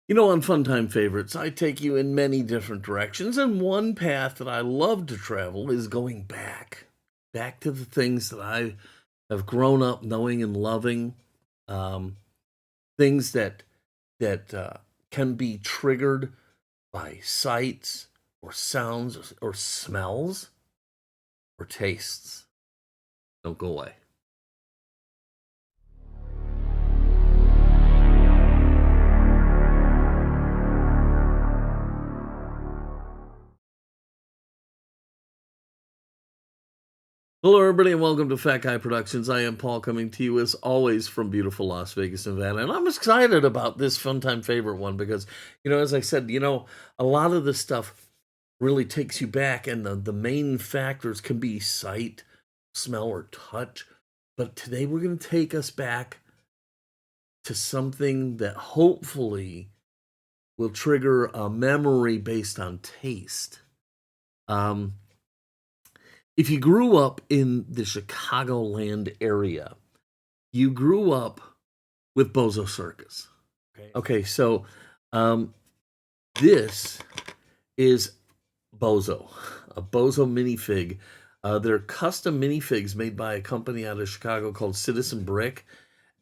You know, on Funtime Favorites, I take you in many different directions, and one path that I love to travel is going back to the things that I have grown up knowing and loving, um, things that can be triggered by sights or sounds or smells or tastes. Don't go away. Hello, everybody, and welcome to Fat Guy Productions. I am Paul, coming to you as always from beautiful Las Vegas, Nevada, and I'm excited about this Funtime Favorite one because, as I said, a lot of this stuff really takes you back, and the main factors can be sight, smell, or touch. But today we're going to take us back to something that hopefully will trigger a memory based on taste. If you grew up in the Chicagoland area, you grew up with Bozo Circus. Okay, so this is Bozo, a Bozo minifig. They're custom minifigs made by a company out of Chicago called Citizen Brick,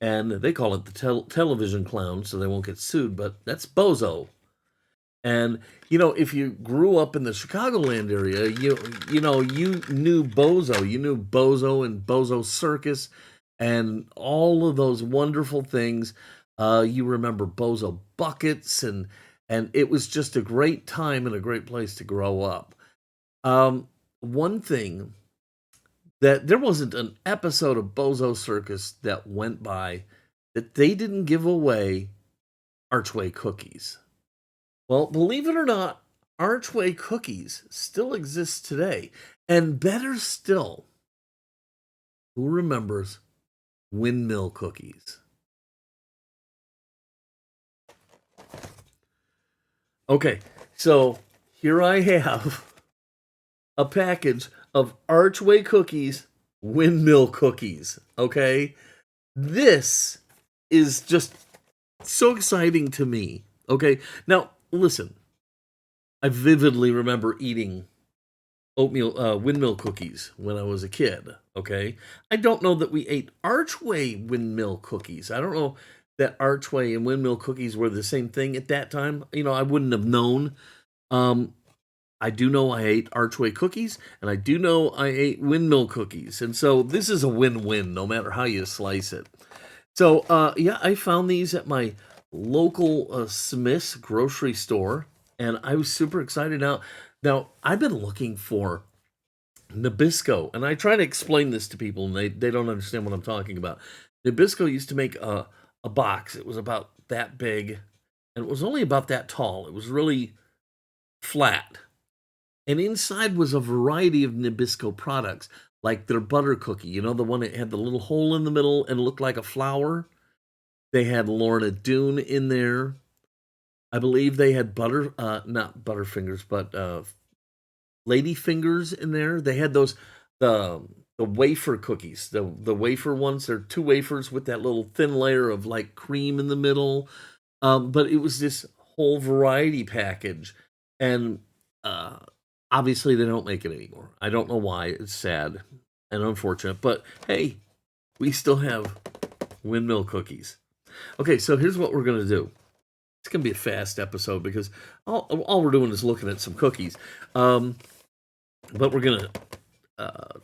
and they call it the television clown, so they won't get sued, but that's Bozo. And if you grew up in the Chicagoland area, you knew Bozo. You knew Bozo and Bozo Circus and all of those wonderful things. You remember Bozo buckets, and it was just a great time and a great place to grow up. One thing that there wasn't an episode of Bozo Circus that went by that they didn't give away Archway cookies. Well, believe it or not, Archway cookies still exist today. And better still, who remembers windmill cookies? Okay, so here I have a package of Archway cookies, windmill cookies. Okay, this is just so exciting to me. Okay, now listen, I vividly remember eating windmill cookies when I was a kid. Okay, I don't know that we ate Archway windmill cookies. I don't know that Archway and windmill cookies were the same thing at that time. I wouldn't have known. I do know I ate Archway cookies, and I do know I ate windmill cookies, and so this is a win-win, no matter how you slice it. So, yeah, I found these at my local Smith's grocery store, and I was super excited. Now I've been looking for Nabisco, and I try to explain this to people, and they don't understand what I'm talking about. Nabisco used to make a box. It was about that big, and it was only about that tall. It was really flat, and inside was a variety of Nabisco products, like their butter cookie. The one that had the little hole in the middle and looked like a flower. They had Lorna Doone in there. I believe they had not Butterfingers, but Lady Fingers in there. They had the wafer cookies, the wafer ones. They're two wafers with that little thin layer of like cream in the middle. But it was this whole variety package, and obviously they don't make it anymore. I don't know why. It's sad and unfortunate, but hey, we still have windmill cookies. Okay, so here's what we're going to do. It's going to be a fast episode because all we're doing is looking at some cookies. But we're going to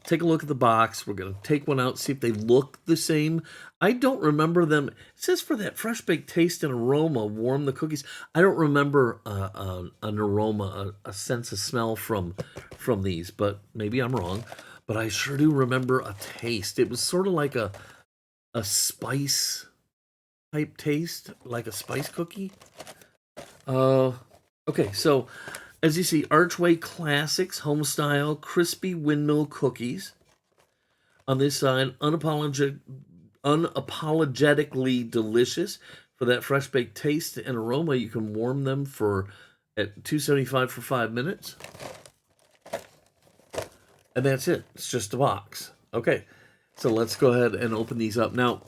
take a look at the box. We're going to take one out, see if they look the same. I don't remember them. It says for that fresh baked taste and aroma, warm the cookies. I don't remember an aroma, a sense of smell from these, but maybe I'm wrong. But I sure do remember a taste. It was sort of like a spice type taste, like a spice cookie. Okay, so as you see, Archway Classics, home style, crispy windmill cookies. On this side, unapologetically delicious. For that fresh baked taste and aroma, you can warm them at 275 for 5 minutes. And that's it. It's just a box. Okay, so let's go ahead and open these up. Now,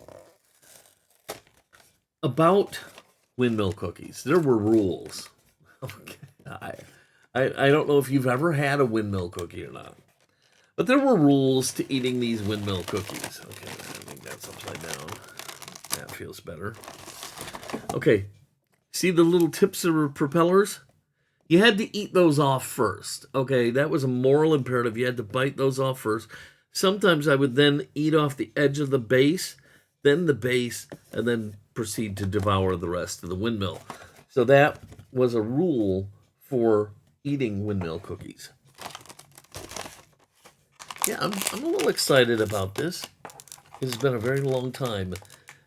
about windmill cookies. There were rules. Okay. I don't know if you've ever had a windmill cookie or not, but there were rules to eating these windmill cookies. Okay, I think that's upside down. That feels better. Okay, see the little tips of propellers? You had to eat those off first. Okay, that was a moral imperative. You had to bite those off first. Sometimes I would then eat off the edge of the base, then the base, and then proceed to devour the rest of the windmill. So that was a rule for eating windmill cookies. Yeah, I'm a little excited about this. It's been a very long time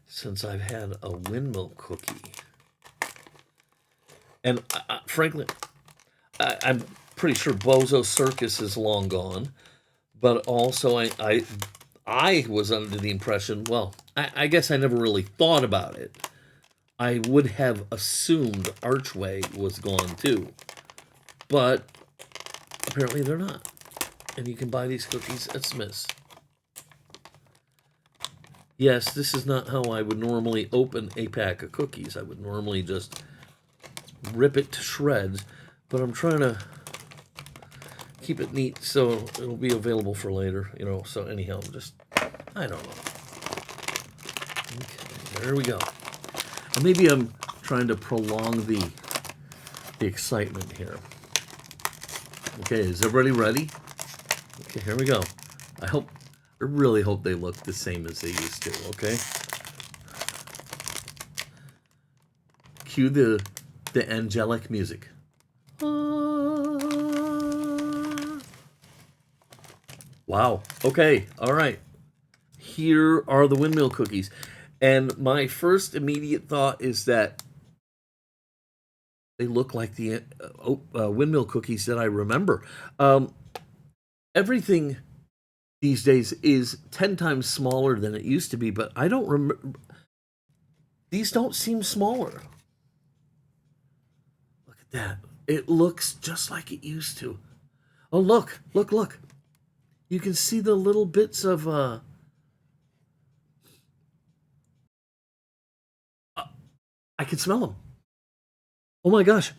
since I've had a windmill cookie. And frankly, I'm pretty sure Bozo Circus is long gone. But also, I was under the impression, well, I guess I never really thought about it. I would have assumed Archway was gone too. But apparently they're not. And you can buy these cookies at Smith's. Yes, this is not how I would normally open a pack of cookies. I would normally just rip it to shreds. But I'm trying to keep it neat so it'll be available for later, So anyhow, I don't know. Okay, there we go. And maybe I'm trying to prolong the excitement here. Okay, is everybody ready? Okay, here we go. I really hope they look the same as they used to, okay? Cue the angelic music. Wow. Okay. All right. Here are the windmill cookies. And my first immediate thought is that they look like the windmill cookies that I remember. Everything these days is 10 times smaller than it used to be, but I don't remember. These don't seem smaller. Look at that. It looks just like it used to. Oh, look. You can see the little bits of I can smell them. Oh my gosh.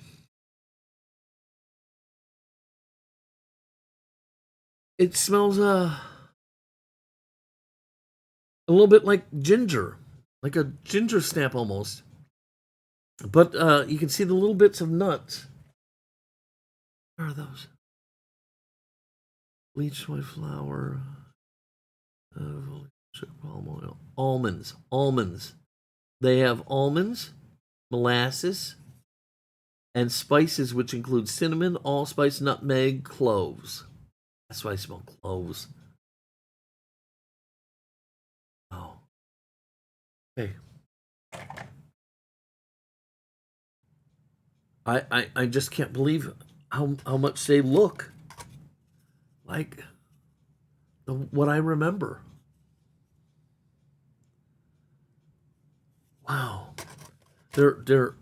It smells a little bit like ginger, like a ginger snap almost. But you can see the little bits of nuts. What are those? Bleached white flour, palm oil, almonds. They have almonds, molasses, and spices, which include cinnamon, allspice, nutmeg, cloves. That's why I smell cloves. Oh. Hey. I just can't believe how much they look like what I remember. Wow. They're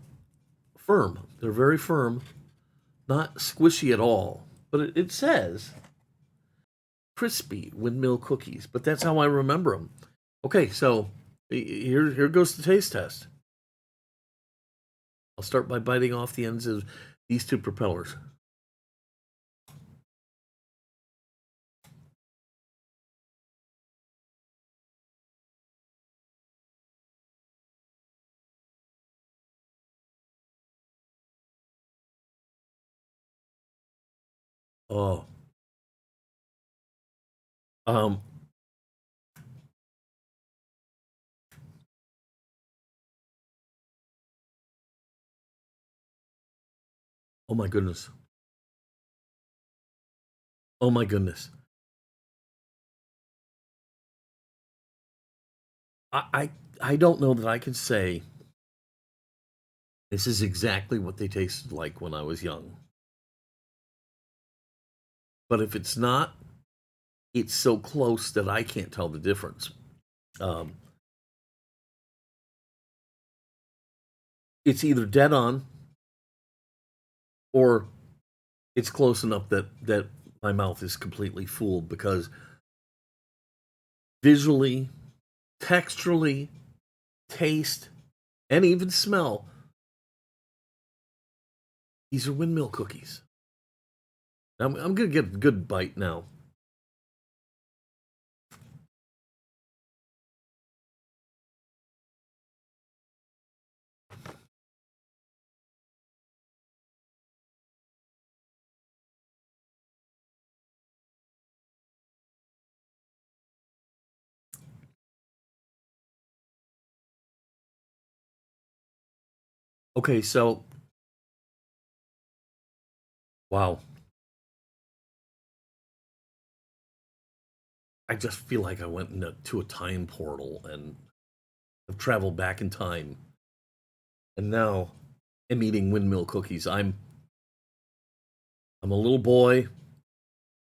firm. They're very firm. Not squishy at all. But it says crispy windmill cookies. But that's how I remember them. Okay, so here goes the taste test. I'll start by biting off the ends of these two propellers. Oh. Um. Oh my goodness. Oh my goodness. I don't know that I can say this is exactly what they tasted like when I was young. But if it's not, it's so close that I can't tell the difference. Um, it's either dead on or it's close enough that my mouth is completely fooled because visually, texturally, taste, and even smell, These are windmill cookies. I'm going to get a good bite now. Okay, so, wow. I just feel like I went into a time portal and have traveled back in time. And now I'm eating windmill cookies. I'm a little boy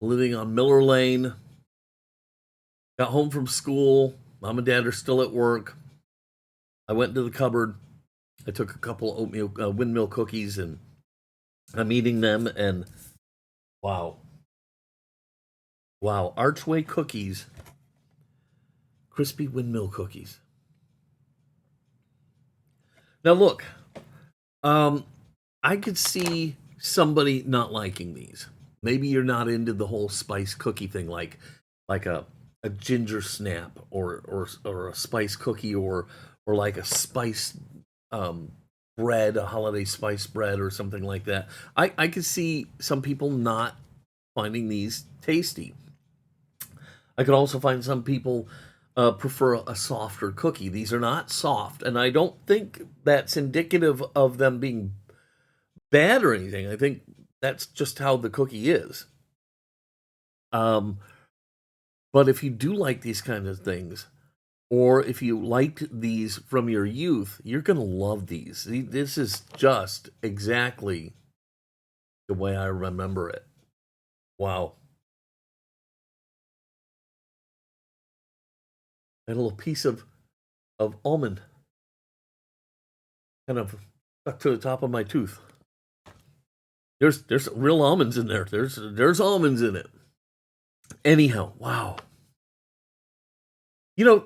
living on Miller Lane. Got home from school. Mom and dad are still at work. I went into the cupboard. I took a couple oatmeal windmill cookies and I'm eating them. And wow, wow, Archway cookies, crispy windmill cookies. Now look, um, I could see somebody not liking these. Maybe you're not into the whole spice cookie thing, like a ginger snap or a spice cookie or like a spice bread, a holiday spice bread or something like that. I could see some people not finding these tasty. I could also find some people prefer a softer cookie. These are not soft, and I don't think that's indicative of them being bad or anything. I think that's just how the cookie is. Um, but if you do like these kind of things, or if you liked these from your youth, you're gonna love these. This is just exactly the way I remember it. Wow. And a little piece of almond kind of stuck to the top of my tooth. There's real almonds in there. There's almonds in it. Anyhow, wow. You know,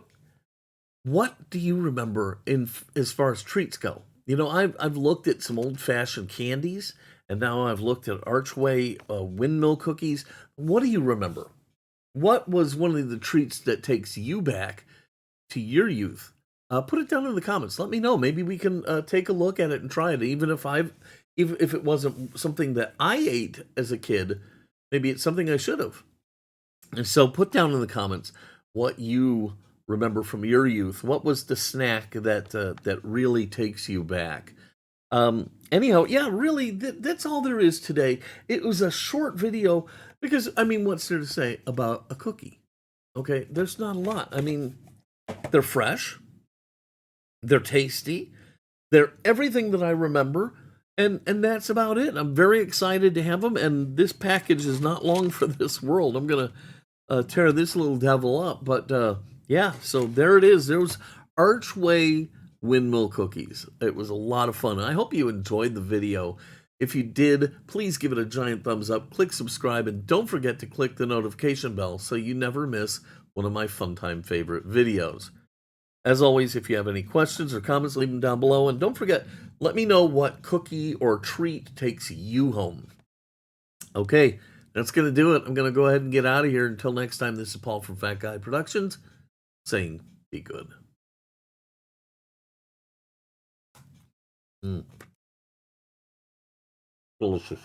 what do you remember in as far as treats go? You know, I've looked at some old fashioned candies, and now I've looked at Archway windmill cookies. What do you remember? What was one of the treats that takes you back to your youth? Put it down in the comments. Let me know. Maybe we can take a look at it and try it. Even if it wasn't something that I ate as a kid, maybe it's something I should have. And so, put down in the comments what you remember from your youth. What was the snack that really takes you back? Anyhow, yeah, really, that's all there is today. It was a short video because I mean, what's there to say about a cookie? Okay, there's not a lot. I mean, they're fresh, they're tasty, they're everything that I remember, and that's about it. I'm very excited to have them, and this package is not long for this world. I'm gonna tear this little devil up, but yeah. So there it is. There was Archway windmill cookies. It was a lot of fun. I hope you enjoyed the video. If you did, please give it a giant thumbs up, click subscribe, and don't forget to click the notification bell so you never miss one of my fun time favorite videos. As always, if you have any questions or comments, leave them down below. And don't forget, let me know what cookie or treat takes you home. Okay, that's going to do it. I'm going to go ahead and get out of here. Until next time, this is Paul from Fat Guy Productions saying be good. Delicious.